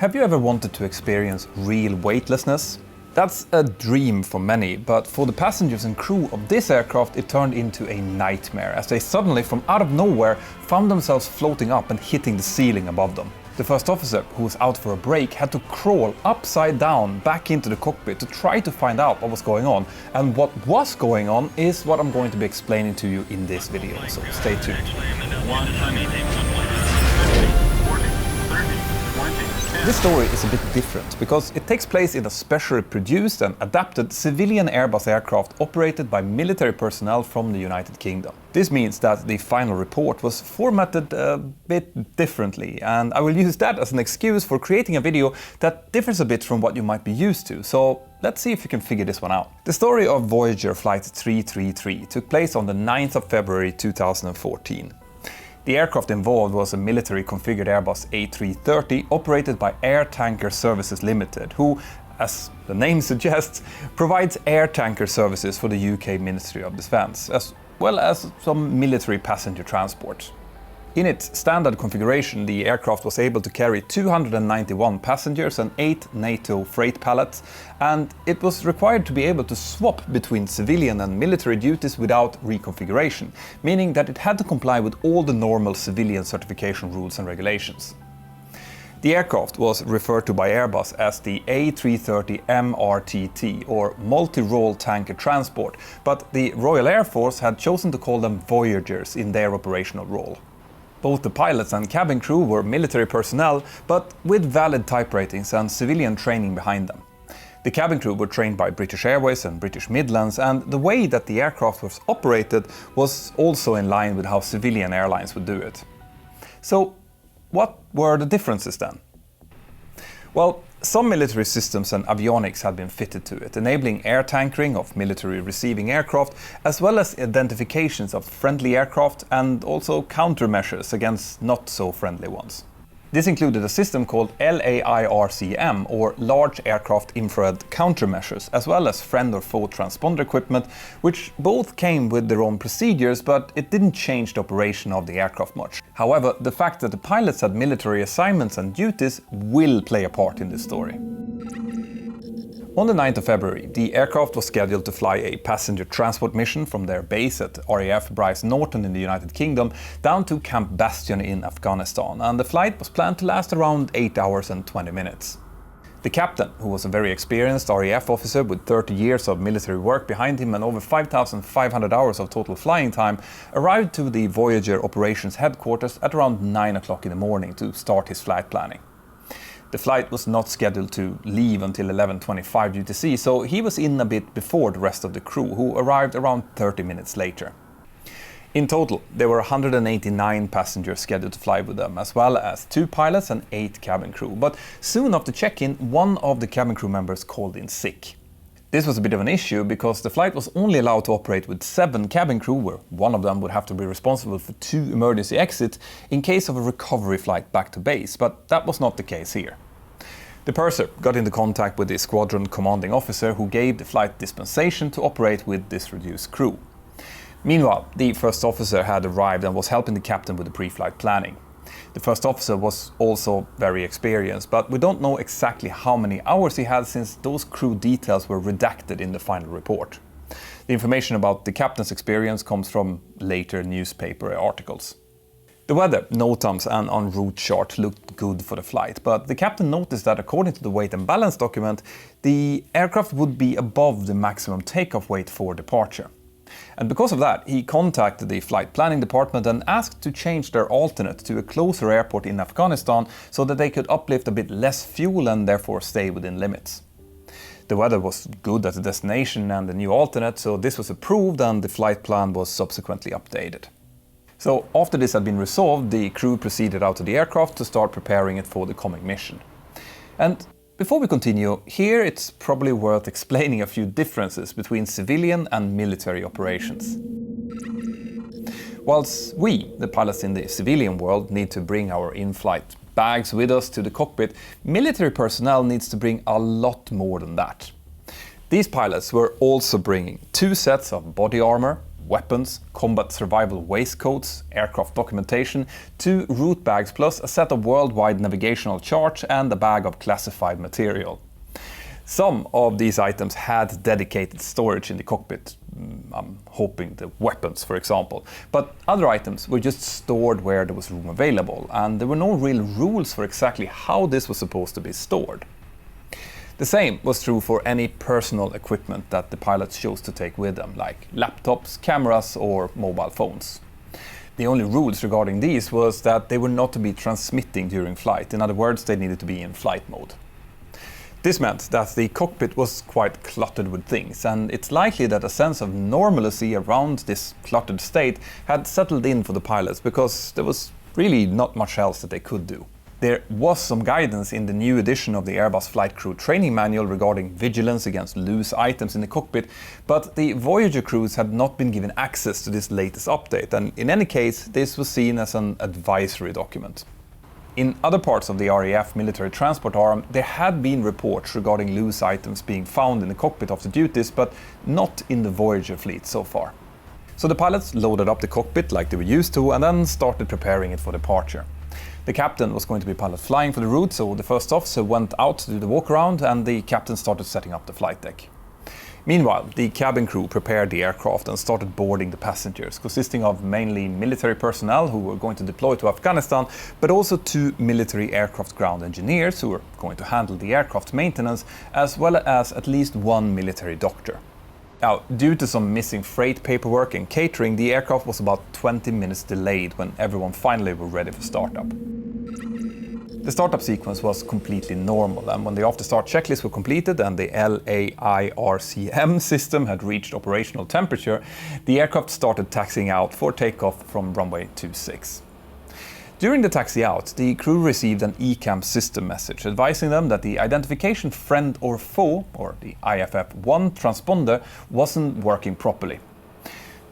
Have you ever wanted to experience real weightlessness? That's a dream for many, but for the passengers and crew of this aircraft it turned into a nightmare as they suddenly, from out of nowhere, found themselves floating up and hitting the ceiling above them. The first officer, who was out for a break, had to crawl upside down back into the cockpit to try to find out what was going on. And what was going on is what I'm going to be explaining to you in this video, so stay tuned. This story is a bit different because it takes place in a specially produced and adapted civilian Airbus aircraft operated by military personnel from the United Kingdom. This means that the final report was formatted a bit differently, and I will use that as an excuse for creating a video that differs a bit from what you might be used to, so let's see if you can figure this one out. The story of Voyager Flight 333 took place on the 9th of February 2014. The aircraft involved was a military-configured Airbus A330 operated by Air Tanker Services Limited, who, as the name suggests, provides air tanker services for the UK Ministry of Defence, as well as some military passenger transport. In its standard configuration, the aircraft was able to carry 291 passengers and 8 NATO freight pallets, and it was required to be able to swap between civilian and military duties without reconfiguration, meaning that it had to comply with all the normal civilian certification rules and regulations. The aircraft was referred to by Airbus as the A330 MRTT, or Multi-Role Tanker Transport, but the Royal Air Force had chosen to call them Voyagers in their operational role. Both the pilots and cabin crew were military personnel, but with valid type ratings and civilian training behind them. The cabin crew were trained by British Airways and British Midlands, and the way that the aircraft was operated was also in line with how civilian airlines would do it. So, what were the differences then? Well, some military systems and avionics had been fitted to it, enabling air tankering of military receiving aircraft, as well as identifications of friendly aircraft and also countermeasures against not so friendly ones. This included a system called LAIRCM, or Large Aircraft Infrared Countermeasures, as well as friend or foe transponder equipment, which both came with their own procedures, but it didn't change the operation of the aircraft much. However, the fact that the pilots had military assignments and duties will play a part in this story. On the 9th of February, the aircraft was scheduled to fly a passenger transport mission from their base at RAF Brize Norton in the United Kingdom down to Camp Bastion in Afghanistan, and the flight was planned to last around 8 hours and 20 minutes. The captain, who was a very experienced RAF officer with 30 years of military work behind him and over 5,500 hours of total flying time, arrived to the Voyager operations headquarters at around 9 o'clock in the morning to start his flight planning. The flight was not scheduled to leave until 11:25 UTC, so he was in a bit before the rest of the crew, who arrived around 30 minutes later. In total, there were 189 passengers scheduled to fly with them, as well as 2 pilots and 8 cabin crew. But soon after check-in, one of the cabin crew members called in sick. This was a bit of an issue because the flight was only allowed to operate with 7 cabin crew, where one of them would have to be responsible for 2 emergency exits in case of a recovery flight back to base, but that was not the case here. The purser got into contact with the squadron commanding officer, who gave the flight dispensation to operate with this reduced crew. Meanwhile, the first officer had arrived and was helping the captain with the pre-flight planning. The first officer was also very experienced, but we don't know exactly how many hours he had since those crew details were redacted in the final report. The information about the captain's experience comes from later newspaper articles. The weather, NOTAMs and en route chart looked good for the flight, but the captain noticed that according to the weight and balance document, the aircraft would be above the maximum takeoff weight for departure. And because of that, he contacted the flight planning department and asked to change their alternate to a closer airport in Afghanistan so that they could uplift a bit less fuel and therefore stay within limits. The weather was good at the destination and the new alternate, so this was approved and the flight plan was subsequently updated. So after this had been resolved, the crew proceeded out to the aircraft to start preparing it for the coming mission. And before we continue, here it's probably worth explaining a few differences between civilian and military operations. Whilst we, the pilots in the civilian world, need to bring our in-flight bags with us to the cockpit, military personnel needs to bring a lot more than that. These pilots were also bringing 2 sets of body armor, weapons, combat survival waistcoats, aircraft documentation, 2 route bags plus a set of worldwide navigational charts and a bag of classified material. Some of these items had dedicated storage in the cockpit, I'm hoping the weapons for example, but other items were just stored where there was room available, and there were no real rules for exactly how this was supposed to be stored. The same was true for any personal equipment that the pilots chose to take with them, like laptops, cameras or mobile phones. The only rules regarding these was that they were not to be transmitting during flight, in other words they needed to be in flight mode. This meant that the cockpit was quite cluttered with things, and it's likely that a sense of normalcy around this cluttered state had settled in for the pilots because there was really not much else that they could do. There was some guidance in the new edition of the Airbus Flight Crew Training Manual regarding vigilance against loose items in the cockpit, but the Voyager crews had not been given access to this latest update, and in any case this was seen as an advisory document. In other parts of the RAF military transport arm, there had been reports regarding loose items being found in the cockpit after duties, but not in the Voyager fleet so far. So the pilots loaded up the cockpit like they were used to and then started preparing it for departure. The captain was going to be pilot flying for the route, so the first officer went out to do the walk around and the captain started setting up the flight deck. Meanwhile, the cabin crew prepared the aircraft and started boarding the passengers, consisting of mainly military personnel who were going to deploy to Afghanistan, but also 2 military aircraft ground engineers who were going to handle the aircraft maintenance, as well as at least 1 military doctor. Now, due to some missing freight paperwork and catering, the aircraft was about 20 minutes delayed when everyone finally were ready for startup. The startup sequence was completely normal, and when the after-start checklists were completed and the LAIRCM system had reached operational temperature, the aircraft started taxiing out for takeoff from runway 26. During the taxi out, the crew received an ECAM system message advising them that the identification friend or foe, or the IFF-1 transponder, wasn't working properly.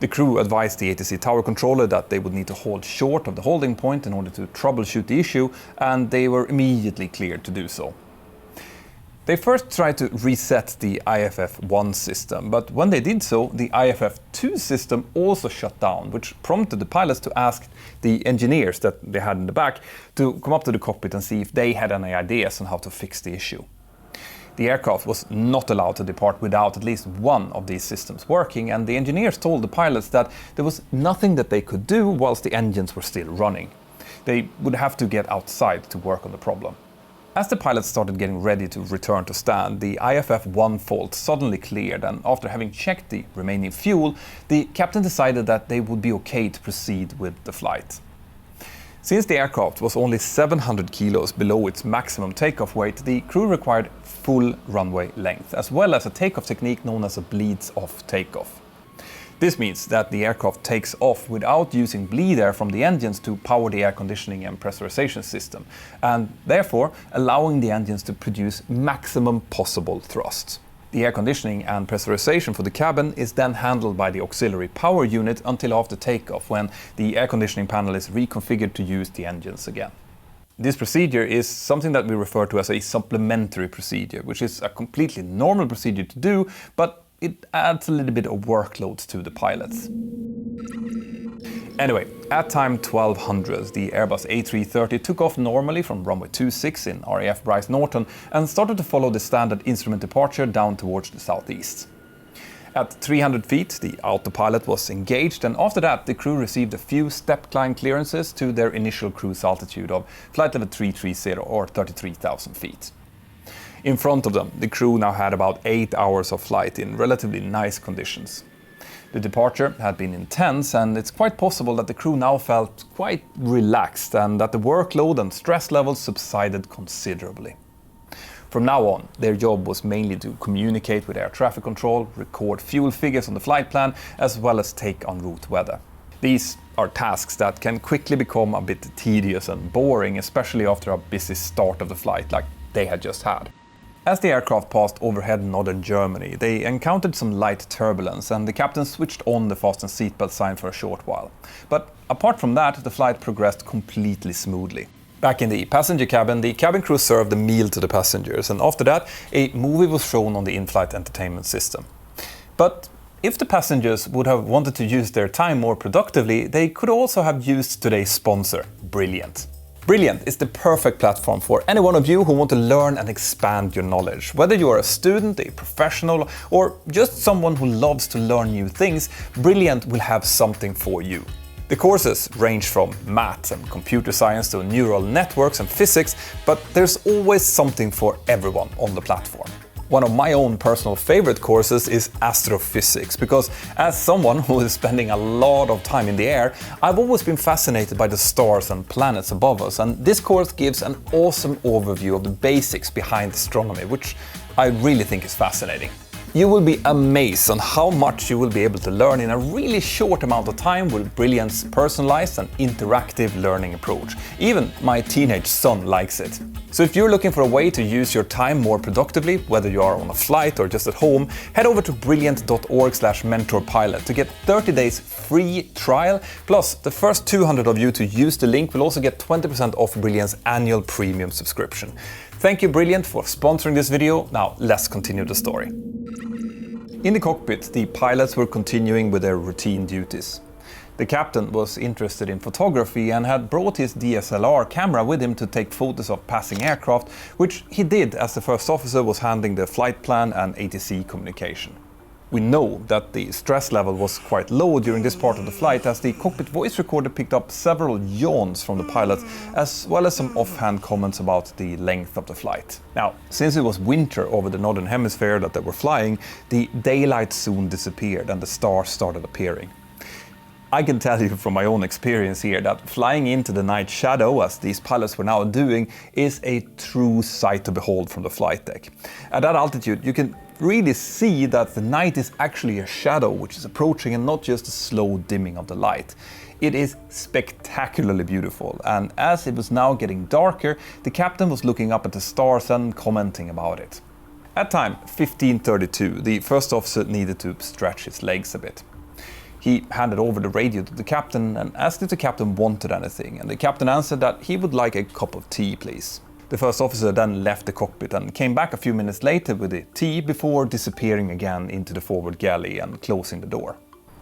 The crew advised the ATC tower controller that they would need to hold short of the holding point in order to troubleshoot the issue, and they were immediately cleared to do so. They first tried to reset the IFF-1 system, but when they did so, the IFF-2 system also shut down, which prompted the pilots to ask the engineers that they had in the back to come up to the cockpit and see if they had any ideas on how to fix the issue. The aircraft was not allowed to depart without at least one of these systems working, and the engineers told the pilots that there was nothing that they could do whilst the engines were still running. They would have to get outside to work on the problem. As the pilots started getting ready to return to stand, the IFF-1 fault suddenly cleared, and after having checked the remaining fuel, the captain decided that they would be okay to proceed with the flight. Since the aircraft was only 700 kilos below its maximum takeoff weight, the crew required full runway length, as well as a takeoff technique known as a bleeds-off takeoff. This means that the aircraft takes off without using bleed air from the engines to power the air conditioning and pressurization system, and therefore allowing the engines to produce maximum possible thrust. The air conditioning and pressurization for the cabin is then handled by the auxiliary power unit until after takeoff, when the air conditioning panel is reconfigured to use the engines again. This procedure is something that we refer to as a supplementary procedure, which is a completely normal procedure to do, but it adds a little bit of workload to the pilots. Anyway, at time 1200, the Airbus A330 took off normally from runway 26 in RAF Brize Norton and started to follow the standard instrument departure down towards the southeast. At 300 feet, the autopilot was engaged, and after that the crew received a few step climb clearances to their initial cruise altitude of flight level 330 or 33,000 feet. In front of them, the crew now had about 8 hours of flight in relatively nice conditions. The departure had been intense, and it's quite possible that the crew now felt quite relaxed and that the workload and stress levels subsided considerably. From now on, their job was mainly to communicate with air traffic control, record fuel figures on the flight plan, as well as take en route weather. These are tasks that can quickly become a bit tedious and boring, especially after a busy start of the flight like they had just had. As the aircraft passed overhead northern Germany, they encountered some light turbulence, and the captain switched on the fasten seatbelt sign for a short while. But apart from that, the flight progressed completely smoothly. Back in the passenger cabin, the cabin crew served a meal to the passengers, and after that, a movie was shown on the in-flight entertainment system. But If the passengers would have wanted to use their time more productively, they could also have used today's sponsor, Brilliant. Brilliant is the perfect platform for any one of you who want to learn and expand your knowledge. Whether you are a student, a professional, or just someone who loves to learn new things, Brilliant will have something for you. The courses range from math and computer science to neural networks and physics, but there's always something for everyone on the platform. One of my own personal favorite courses is astrophysics, because as someone who is spending a lot of time in the air, I've always been fascinated by the stars and planets above us, and this course gives an awesome overview of the basics behind astronomy, which I really think is fascinating. You will be amazed on how much you will be able to learn in a really short amount of time with Brilliant's personalized and interactive learning approach. Even my teenage son likes it. So if you're looking for a way to use your time more productively, whether you are on a flight or just at home, head over to brilliant.org/mentorpilot to get 30 days free trial, plus the first 200 of you to use the link will also get 20% off Brilliant's annual premium subscription. Thank you, Brilliant, for sponsoring this video. Now let's continue the story. In the cockpit, the pilots were continuing with their routine duties. The captain was interested in photography and had brought his DSLR camera with him to take photos of passing aircraft, which he did as the first officer was handling the flight plan and ATC communication. We know that the stress level was quite low during this part of the flight, as the cockpit voice recorder picked up several yawns from the pilots, as well as some offhand comments about the length of the flight. Now, since it was winter over the northern hemisphere that they were flying, the daylight soon disappeared and the stars started appearing. I can tell you from my own experience here that flying into the night shadow, as these pilots were now doing, is a true sight to behold from the flight deck. At that altitude, you can really see that the night is actually a shadow which is approaching and not just a slow dimming of the light. It is spectacularly beautiful, and as it was now getting darker, the captain was looking up at the stars and commenting about it. At time 15:32, the first officer needed to stretch his legs a bit. He handed over the radio to the captain and asked if the captain wanted anything, and the captain answered that he would like a cup of tea, please. The first officer then left the cockpit and came back a few minutes later with the tea before disappearing again into the forward galley and closing the door.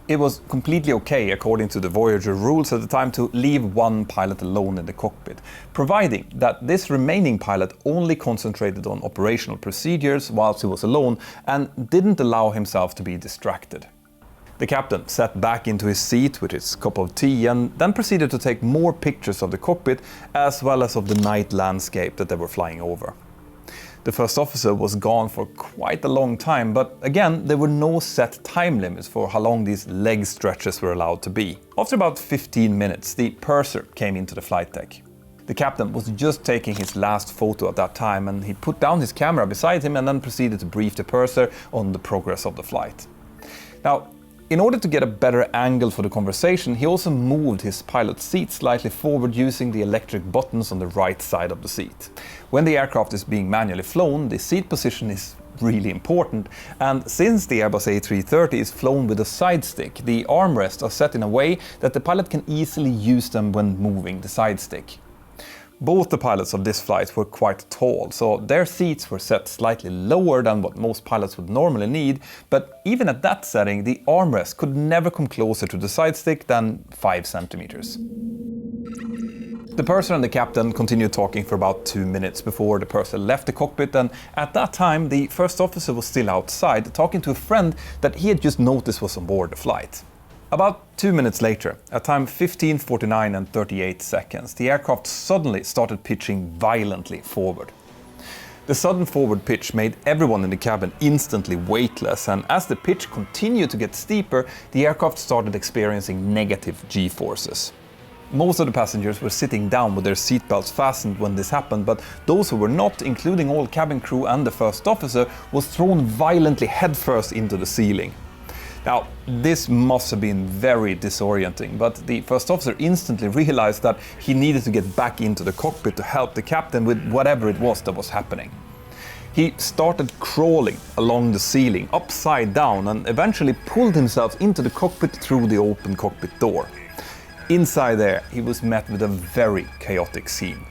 It was completely okay, according to the Voyager rules at the time, to leave one pilot alone in the cockpit, providing that this remaining pilot only concentrated on operational procedures whilst he was alone and didn't allow himself to be distracted. The captain sat back into his seat with his cup of tea and then proceeded to take more pictures of the cockpit as well as of the night landscape that they were flying over. The first officer was gone for quite a long time, but again, there were no set time limits for how long these leg stretches were allowed to be. After about 15 minutes, the purser came into the flight deck. The captain was just taking his last photo at that time, and he put down his camera beside him and then proceeded to brief the purser on the progress of the flight. Now, in order to get a better angle for the conversation, he also moved his pilot's seat slightly forward using the electric buttons on the right side of the seat. When the aircraft is being manually flown, the seat position is really important, and since the Airbus A330 is flown with a side stick, the armrests are set in a way that the pilot can easily use them when moving the side stick. Both the pilots of this flight were quite tall, so their seats were set slightly lower than what most pilots would normally need, but even at that setting, the armrest could never come closer to the side stick than 5 centimeters. The purser and the captain continued talking for about 2 minutes before the purser left the cockpit, and at that time the first officer was still outside talking to a friend that he had just noticed was on board the flight. About 2 minutes later, at time 15:49 and 38 seconds, the aircraft suddenly started pitching violently forward. The sudden forward pitch made everyone in the cabin instantly weightless, and as the pitch continued to get steeper, the aircraft started experiencing negative G-forces. Most of the passengers were sitting down with their seatbelts fastened when this happened, but those who were not, including all cabin crew and the first officer, was thrown violently headfirst into the ceiling. Now, this must have been very disorienting, but the first officer instantly realized that he needed to get back into the cockpit to help the captain with whatever it was that was happening. He started crawling along the ceiling, upside down, and eventually pulled himself into the cockpit through the open cockpit door. Inside there, he was met with a very chaotic scene.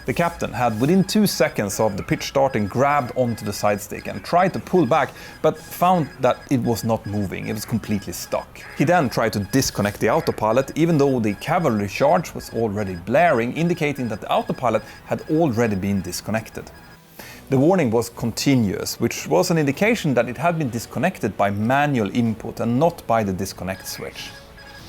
The captain had within 2 seconds of the pitch starting grabbed onto the side stick and tried to pull back, but found that it was not moving, it was completely stuck. He then tried to disconnect the autopilot, even though the cavalry charge was already blaring, indicating that the autopilot had already been disconnected. The warning was continuous, which was an indication that it had been disconnected by manual input and not by the disconnect switch.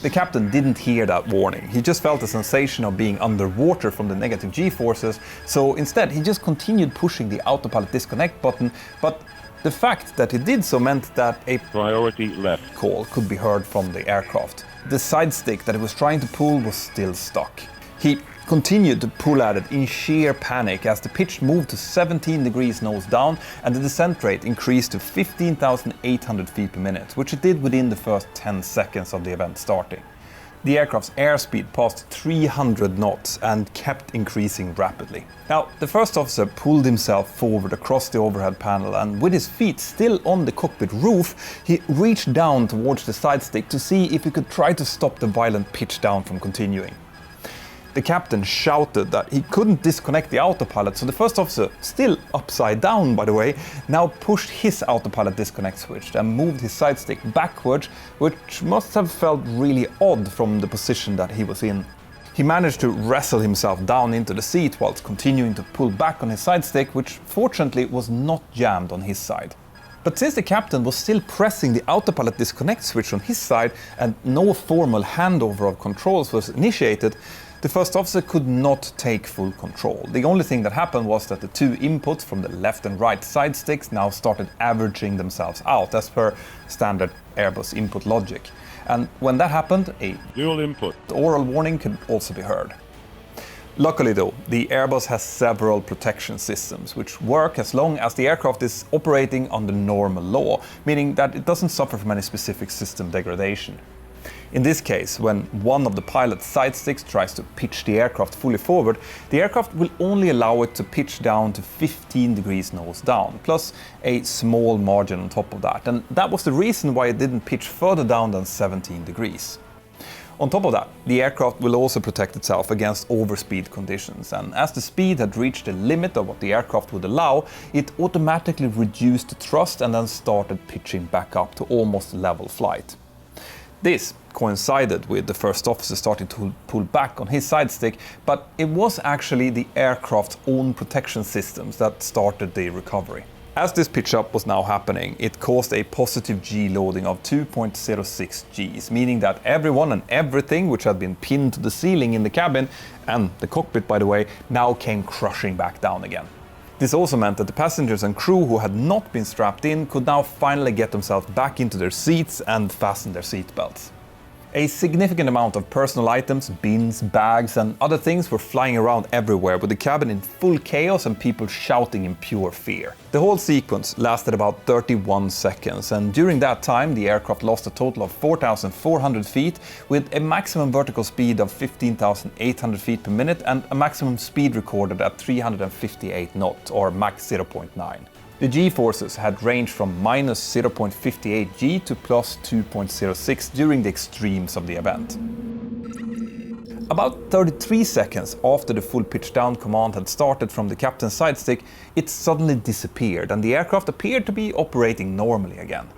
The captain didn't hear that warning, he just felt a sensation of being underwater from the negative G-forces, so instead he just continued pushing the autopilot disconnect button, but the fact that he did so meant that a priority left call could be heard from the aircraft. The side stick that he was trying to pull was still stuck. He continued to pull at it in sheer panic as the pitch moved to 17 degrees nose down and the descent rate increased to 15,800 feet per minute, which it did within the first 10 seconds of the event starting. The aircraft's airspeed passed 300 knots and kept increasing rapidly. Now, the first officer pulled himself forward across the overhead panel and with his feet still on the cockpit roof, he reached down towards the side stick to see if he could try to stop the violent pitch down from continuing. The captain shouted that he couldn't disconnect the autopilot, so the first officer, still upside down by the way, now pushed his autopilot disconnect switch and moved his side stick backwards, which must have felt really odd from the position that he was in. He managed to wrestle himself down into the seat whilst continuing to pull back on his side stick, which fortunately was not jammed on his side. But since the captain was still pressing the autopilot disconnect switch on his side and no formal handover of controls was initiated, the first officer could not take full control. The only thing that happened was that the two inputs from the left and right side sticks now started averaging themselves out as per standard Airbus input logic. And when that happened, a dual input oral warning could also be heard. Luckily though, the Airbus has several protection systems which work as long as the aircraft is operating under normal law, meaning that it doesn't suffer from any specific system degradation. In this case, when one of the pilot's side sticks tries to pitch the aircraft fully forward, the aircraft will only allow it to pitch down to 15 degrees nose down, plus a small margin on top of that, and that was the reason why it didn't pitch further down than 17 degrees. On top of that, the aircraft will also protect itself against overspeed conditions, and as the speed had reached the limit of what the aircraft would allow, it automatically reduced the thrust and then started pitching back up to almost level flight. This coincided with the first officer starting to pull back on his side stick, but it was actually the aircraft's own protection systems that started the recovery. As this pitch up was now happening, it caused a positive G loading of 2.06 Gs, meaning that everyone and everything which had been pinned to the ceiling in the cabin, and the cockpit by the way, now came crushing back down again. This also meant that the passengers and crew who had not been strapped in could now finally get themselves back into their seats and fasten their seatbelts. A significant amount of personal items, bins, bags and other things were flying around everywhere, with the cabin in full chaos and people shouting in pure fear. The whole sequence lasted about 31 seconds, and during that time the aircraft lost a total of 4,400 feet with a maximum vertical speed of 15,800 feet per minute and a maximum speed recorded at 358 knots or Mach 0.9. The G-forces had ranged from minus 0.58 G to plus 2.06 during the extremes of the event. About 33 seconds after the full pitch down command had started from the captain's side stick, it suddenly disappeared and the aircraft appeared to be operating normally again.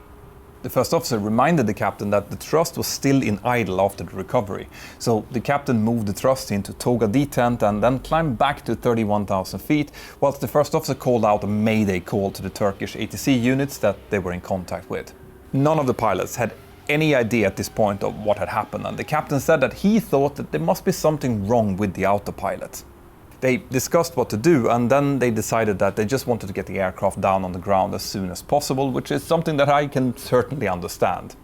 The first officer reminded the captain that the thrust was still in idle after the recovery, so the captain moved the thrust into toga detent and then climbed back to 31,000 feet, whilst the first officer called out a mayday call to the Turkish ATC units that they were in contact with. None of the pilots had any idea at this point of what had happened, and the captain said that he thought that there must be something wrong with the autopilot. They discussed what to do and then they decided that they just wanted to get the aircraft down on the ground as soon as possible, which is something that I can certainly understand.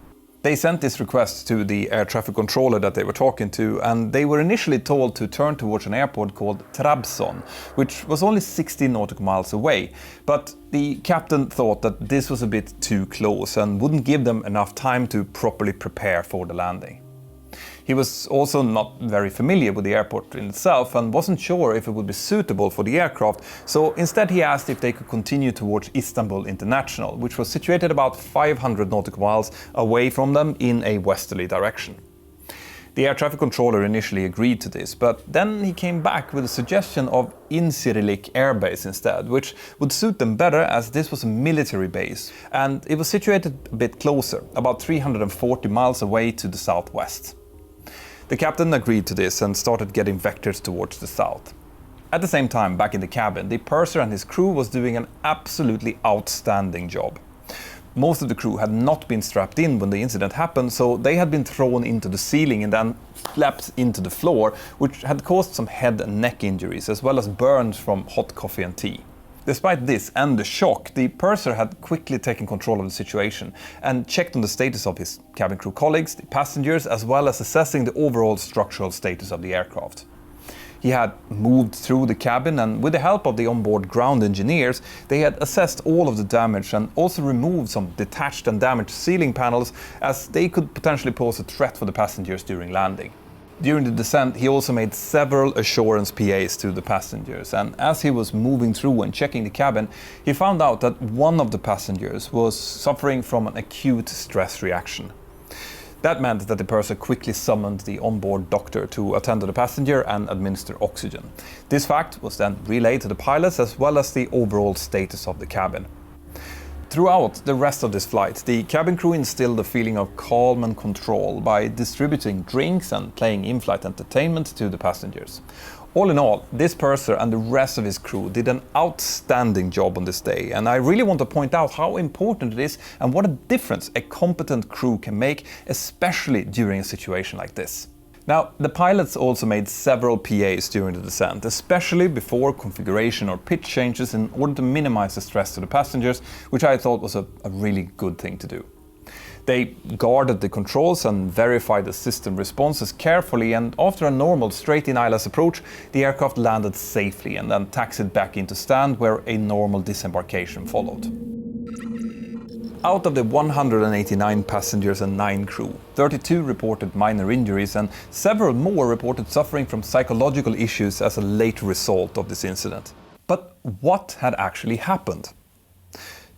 They sent this request to the air traffic controller that they were talking to, and they were initially told to turn towards an airport called Trabzon, which was only 60 nautical miles away, but the captain thought that this was a bit too close and wouldn't give them enough time to properly prepare for the landing. He was also not very familiar with the airport in itself and wasn't sure if it would be suitable for the aircraft, so instead he asked if they could continue towards Istanbul International, which was situated about 500 nautical miles away from them in a westerly direction. The air traffic controller initially agreed to this, but then he came back with a suggestion of Incirlik Air Base instead, which would suit them better as this was a military base, and it was situated a bit closer, about 340 miles away to the southwest. The captain agreed to this and started getting vectors towards the south. At the same time, back in the cabin, the purser and his crew was doing an absolutely outstanding job. Most of the crew had not been strapped in when the incident happened, so they had been thrown into the ceiling and then slapped into the floor, which had caused some head and neck injuries, as well as burns from hot coffee and tea. Despite this and the shock, the purser had quickly taken control of the situation and checked on the status of his cabin crew colleagues, the passengers, as well as assessing the overall structural status of the aircraft. He had moved through the cabin, and with the help of the onboard ground engineers, they had assessed all of the damage and also removed some detached and damaged ceiling panels, as they could potentially pose a threat for the passengers during landing. During the descent, he also made several assurance PAs to the passengers, and as he was moving through and checking the cabin, he found out that one of the passengers was suffering from an acute stress reaction. That meant that the purser quickly summoned the onboard doctor to attend to the passenger and administer oxygen. This fact was then relayed to the pilots as well as the overall status of the cabin. Throughout the rest of this flight, the cabin crew instilled a feeling of calm and control by distributing drinks and playing in-flight entertainment to the passengers. All in all, this purser and the rest of his crew did an outstanding job on this day, and I really want to point out how important it is and what a difference a competent crew can make, especially during a situation like this. Now, the pilots also made several PAs during the descent, especially before configuration or pitch changes, in order to minimize the stress to the passengers, which I thought was a really good thing to do. They guarded the controls and verified the system responses carefully, and after a normal straight-in ILS approach, the aircraft landed safely and then taxied back into stand, where a normal disembarkation followed. Out of the 189 passengers and 9 crew, 32 reported minor injuries and several more reported suffering from psychological issues as a late result of this incident. But what had actually happened?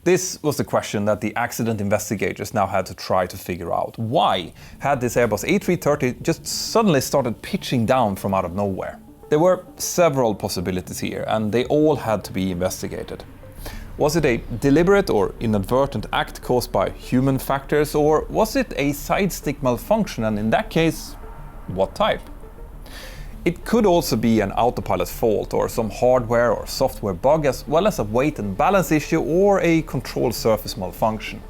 This was the question that the accident investigators now had to try to figure out. Why had this Airbus A330 just suddenly started pitching down from out of nowhere? There were several possibilities here, and they all had to be investigated. Was it a deliberate or inadvertent act caused by human factors, or was it a side stick malfunction, and in that case, what type? It could also be an autopilot fault or some hardware or software bug, as well as a weight and balance issue or a control surface malfunction.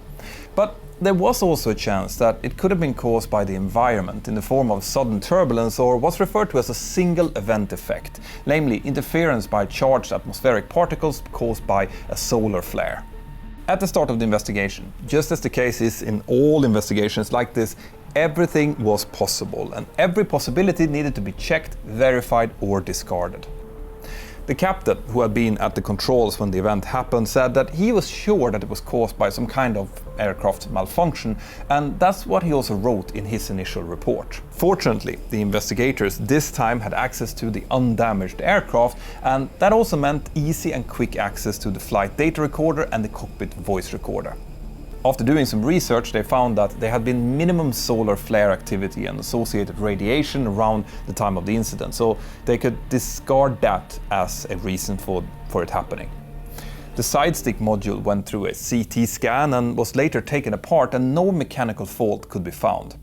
But there was also a chance that it could have been caused by the environment in the form of sudden turbulence, or what's referred to as a single event effect, namely interference by charged atmospheric particles caused by a solar flare. At the start of the investigation, just as the case is in all investigations like this, everything was possible, and every possibility needed to be checked, verified, or discarded. The captain, who had been at the controls when the event happened, said that he was sure that it was caused by some kind of aircraft malfunction, and that's what he also wrote in his initial report. Fortunately, the investigators this time had access to the undamaged aircraft, and that also meant easy and quick access to the flight data recorder and the cockpit voice recorder. After doing some research, they found that there had been minimum solar flare activity and associated radiation around the time of the incident, so they could discard that as a reason for it happening. The side stick module went through a CT scan and was later taken apart, and no mechanical fault could be found.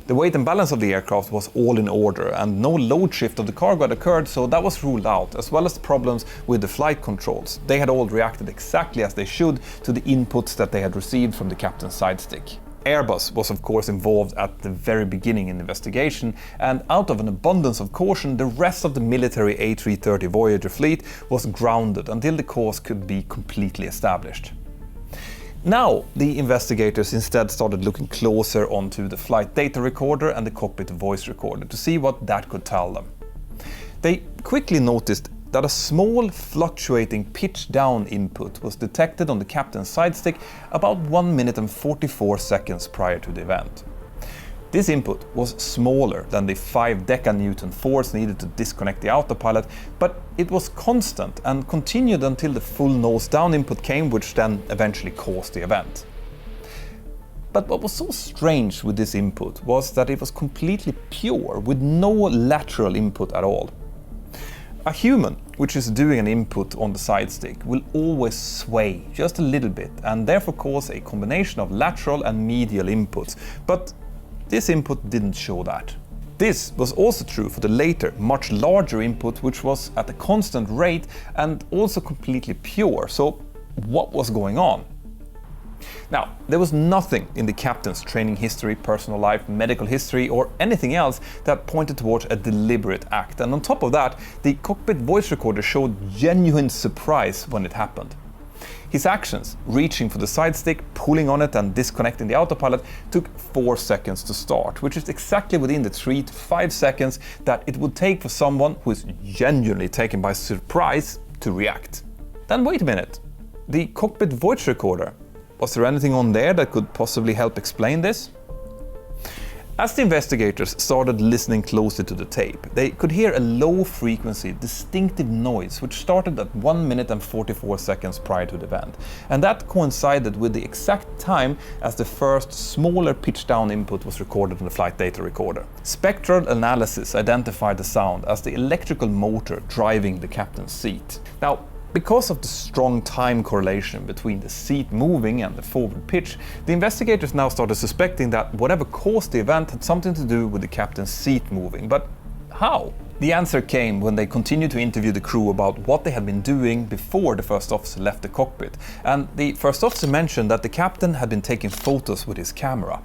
The weight and balance of the aircraft was all in order, and no load shift of the cargo had occurred, so that was ruled out, as well as the problems with the flight controls. They had all reacted exactly as they should to the inputs that they had received from the captain's side stick. Airbus was of course involved at the very beginning in the investigation, and out of an abundance of caution, the rest of the military A330 Voyager fleet was grounded until the cause could be completely established. Now, the investigators instead started looking closer onto the flight data recorder and the cockpit voice recorder to see what that could tell them. They quickly noticed that a small fluctuating pitch down input was detected on the captain's side stick about 1 minute and 44 seconds prior to the event. This input was smaller than the 5 decanewton force needed to disconnect the autopilot, but it was constant and continued until the full nose down input came, which then eventually caused the event. But what was so strange with this input was that it was completely pure, with no lateral input at all. A human, which is doing an input on the side stick, will always sway just a little bit and therefore cause a combination of lateral and medial inputs, but this input didn't show that. This was also true for the later, much larger input, which was at a constant rate and also completely pure. So what was going on? Now, there was nothing in the captain's training history, personal life, medical history, or anything else that pointed towards a deliberate act. And on top of that, the cockpit voice recorder showed genuine surprise when it happened. His actions, reaching for the side stick, pulling on it and disconnecting the autopilot, took 4 seconds to start, which is exactly within the 3 to 5 seconds that it would take for someone who is genuinely taken by surprise to react. Then wait a minute, the cockpit voice recorder, was there anything on there that could possibly help explain this? As the investigators started listening closely to the tape, they could hear a low-frequency, distinctive noise which started at 1 minute and 44 seconds prior to the event. And that coincided with the exact time as the first smaller pitch-down input was recorded on the flight data recorder. Spectral analysis identified the sound as the electrical motor driving the captain's seat. Now, because of the strong time correlation between the seat moving and the forward pitch, the investigators now started suspecting that whatever caused the event had something to do with the captain's seat moving. But how? The answer came when they continued to interview the crew about what they had been doing before the first officer left the cockpit. And the first officer mentioned that the captain had been taking photos with his camera.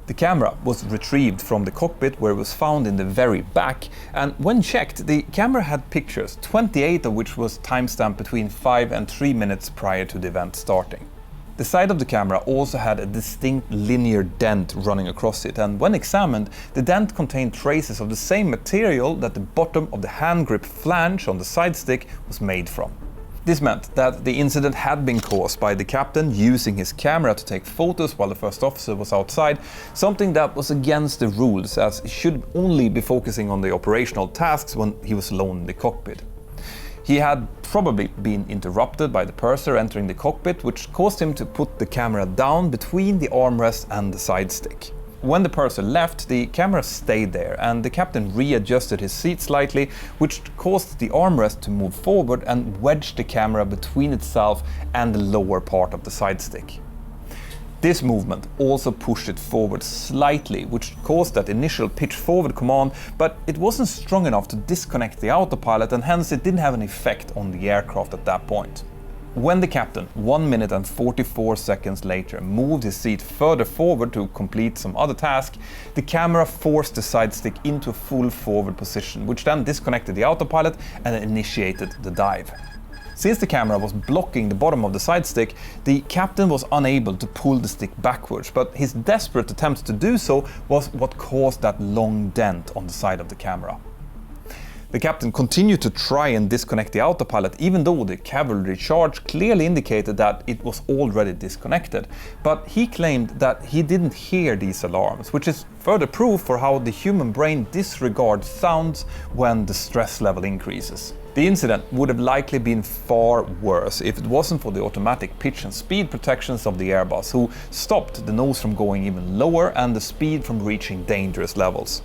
The camera was retrieved from the cockpit, where it was found in the very back, and when checked, the camera had pictures, 28 of which was timestamped between 5 and 3 minutes prior to the event starting. The side of the camera also had a distinct linear dent running across it, and when examined, the dent contained traces of the same material that the bottom of the hand grip flange on the side stick was made from. This meant that the incident had been caused by the captain using his camera to take photos while the first officer was outside, something that was against the rules, as he should only be focusing on the operational tasks when he was alone in the cockpit. He had probably been interrupted by the purser entering the cockpit, which caused him to put the camera down between the armrest and the side stick. When the purser left, the camera stayed there and the captain readjusted his seat slightly, which caused the armrest to move forward and wedged the camera between itself and the lower part of the side stick. This movement also pushed it forward slightly, which caused that initial pitch forward command, but it wasn't strong enough to disconnect the autopilot, and hence it didn't have an effect on the aircraft at that point. When the captain, 1 minute and 44 seconds later, moved his seat further forward to complete some other task, the camera forced the side stick into a full forward position, which then disconnected the autopilot and initiated the dive. Since the camera was blocking the bottom of the side stick, the captain was unable to pull the stick backwards, but his desperate attempt to do so was what caused that long dent on the side of the camera. The captain continued to try and disconnect the autopilot, even though the cavalry charge clearly indicated that it was already disconnected. But he claimed that he didn't hear these alarms, which is further proof for how the human brain disregards sounds when the stress level increases. The incident would have likely been far worse if it wasn't for the automatic pitch and speed protections of the Airbus, who stopped the nose from going even lower and the speed from reaching dangerous levels.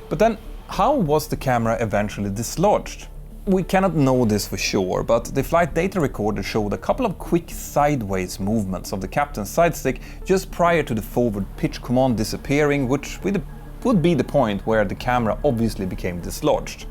But then, how was the camera eventually dislodged? We cannot know this for sure, but the flight data recorder showed a couple of quick sideways movements of the captain's side stick just prior to the forward pitch command disappearing, which would be the point where the camera obviously became dislodged.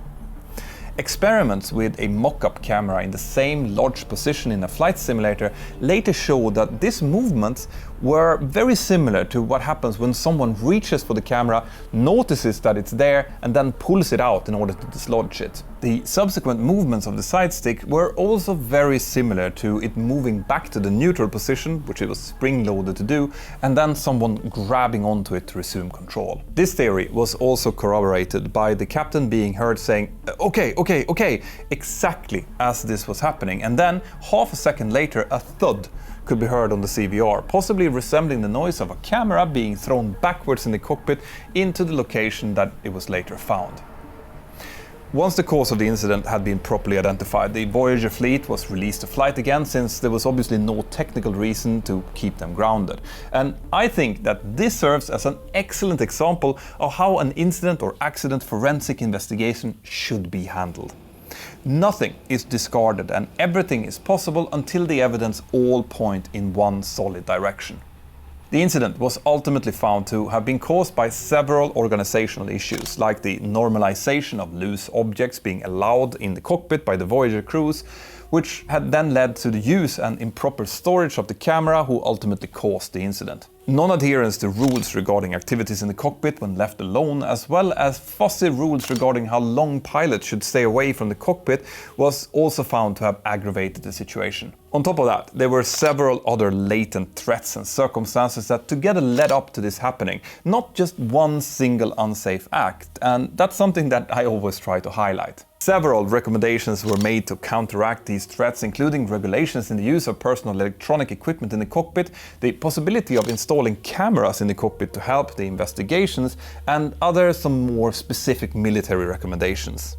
Experiments with a mock-up camera in the same lodged position in a flight simulator later showed that these movements were very similar to what happens when someone reaches for the camera, notices that it's there, and then pulls it out in order to dislodge it. The subsequent movements of the side stick were also very similar to it moving back to the neutral position, which it was spring-loaded to do, and then someone grabbing onto it to resume control. This theory was also corroborated by the captain being heard saying, okay, exactly as this was happening, and then half a second later a thud could be heard on the CVR, possibly resembling the noise of a camera being thrown backwards in the cockpit into the location that it was later found. Once the cause of the incident had been properly identified, the Voyager fleet was released to flight again, since there was obviously no technical reason to keep them grounded. And I think that this serves as an excellent example of how an incident or accident forensic investigation should be handled. Nothing is discarded and everything is possible until the evidence all point in one solid direction. The incident was ultimately found to have been caused by several organizational issues, like the normalization of loose objects being allowed in the cockpit by the Voyager crews, which had then led to the use and improper storage of the camera, who ultimately caused the incident. Non-adherence to rules regarding activities in the cockpit when left alone, as well as fuzzy rules regarding how long pilots should stay away from the cockpit, was also found to have aggravated the situation. On top of that, there were several other latent threats and circumstances that together led up to this happening, not just one single unsafe act, and that's something that I always try to highlight. Several recommendations were made to counteract these threats, including regulations in the use of personal electronic equipment in the cockpit, the possibility of installing cameras in the cockpit to help the investigations, and some more specific military recommendations.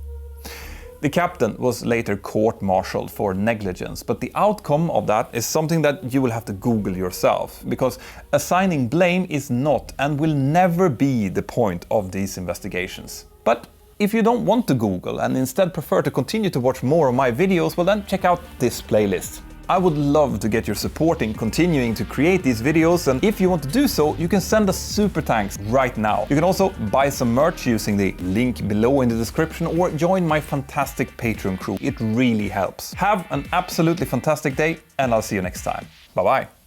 The captain was later court-martialed for negligence, but the outcome of that is something that you will have to Google yourself, because assigning blame is not and will never be the point of these investigations. But if you don't want to Google and instead prefer to continue to watch more of my videos, well then check out this playlist. I would love to get your support in continuing to create these videos, and if you want to do so, you can send us super thanks right now. You can also buy some merch using the link below in the description, or join my fantastic Patreon crew. It really helps. Have an absolutely fantastic day, and I'll see you next time. Bye bye.